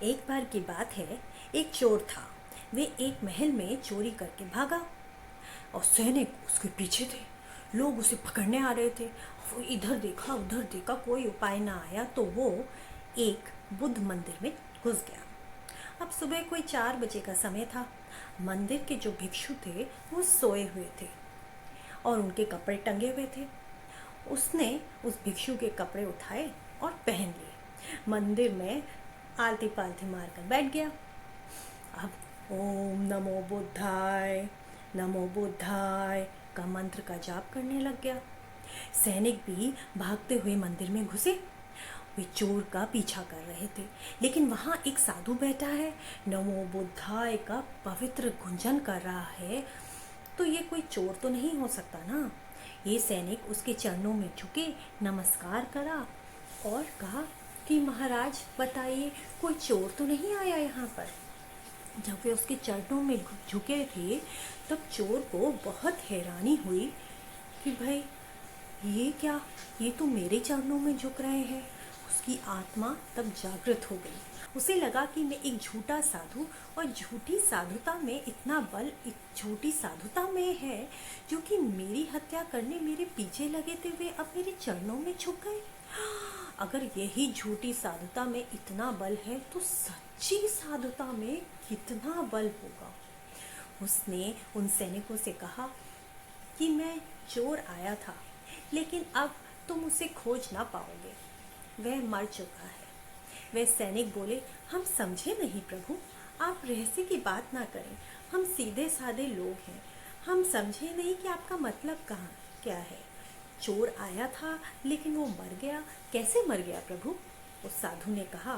एक बार की बात है, एक चोर था। वे एक महल में चोरी करके भागा और सैनिक उसके पीछे थे। लोग उसे पकड़ने आ रहे थे। वो इधर देखा उधर देखा, कोई उपाय ना आया तो वो एक बुद्ध मंदिर में घुस गया। अब सुबह कोई 4 बजे का समय था। मंदिर के जो भिक्षु थे वो सोए हुए थे और उनके कपड़े टंगे हुए थे। उसने उस भिक्षु के कपड़े उठाए और पहन लिए। मंदिर में आलती पालती मारकर बैठ गया। अब ओम नमो बुद्धाय का मंत्र का जाप करने लग गया। सैनिक भी भागते हुए मंदिर में घुसे। वे चोर का पीछा कर रहे थे, लेकिन वहाँ एक साधु बैठा है, नमो बुद्धाय का पवित्र गुंजन कर रहा है। तो ये कोई चोर तो नहीं हो सकता ना। ये सैनिक उसके चरणों में झुके, नमस्कार करा और कहा कि महाराज बताइए, कोई चोर तो नहीं आया यहाँ पर। जब वे उसके चरणों में झुके थे तब चोर को बहुत हैरानी हुई कि भाई ये क्या, ये तो मेरे चरणों में झुक रहे हैं। उसकी आत्मा तब जागृत हो गई। उसे लगा कि मैं एक झूठा साधु और झूठी साधुता में इतना बल एक झूठी साधुता में है जो कि मेरी हत्या करने मेरे पीछे लगे थे, वे अब मेरे चरणों में झुक गए। अगर यही झूठी साधुता में इतना बल है तो सच्ची साधुता में कितना बल होगा। उसने उन सैनिकों से कहा कि मैं चोर आया था, लेकिन अब तुम उसे खोज ना पाओगे, वह मर चुका है। वह सैनिक बोले, हम समझे नहीं प्रभु, आप रहस्य की बात ना करें, हम सीधे साधे लोग हैं, हम समझे नहीं कि आपका मतलब कहाँ क्या है। चोर आया था लेकिन वो मर गया, कैसे मर गया प्रभु। उस साधु ने कहा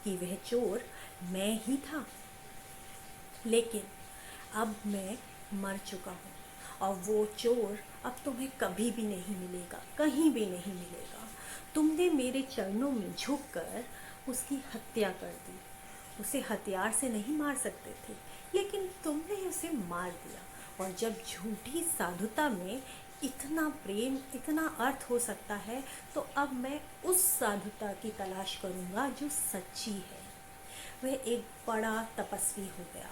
कि वह चोर मैं ही था, लेकिन अब मैं मर चुका हूँ और वो चोर अब तुम्हें कभी भी नहीं मिलेगा, कहीं भी नहीं मिलेगा। तुमने मेरे चरणों में झुककर उसकी हत्या कर दी। उसे हथियार से नहीं मार सकते थे, लेकिन तुमने उसे मार दिया। और जब झूठी साधुता में इतना प्रेम, इतना अर्थ हो सकता है, तो अब मैं उस साधुता की तलाश करूँगा जो सच्ची है। वह एक बड़ा तपस्वी हो गया।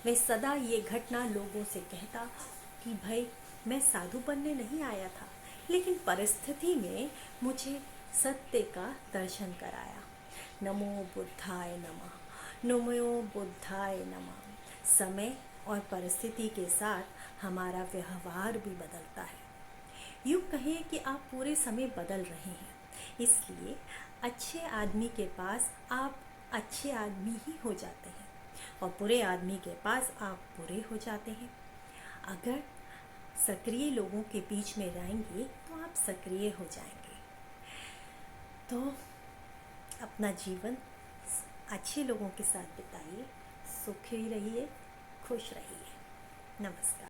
वह सदा ये घटना लोगों से कहता कि भाई मैं साधु बनने नहीं आया था, लेकिन परिस्थिति में मुझे सत्य का दर्शन कराया। नमो बुद्धाय नमः, नमो बुद्धाय नमः। समय और परिस्थिति के साथ हमारा व्यवहार भी बदलता है। यूँ कहें कि आप पूरे समय बदल रहे हैं, इसलिए अच्छे आदमी के पास आप अच्छे आदमी ही हो जाते हैं और बुरे आदमी के पास आप बुरे हो जाते हैं। अगर सक्रिय लोगों के बीच में रहेंगे तो आप सक्रिय हो जाएंगे। तो अपना जीवन अच्छे लोगों के साथ बिताइए, सुखी रहिए, खुश रहिए। नमस्कार।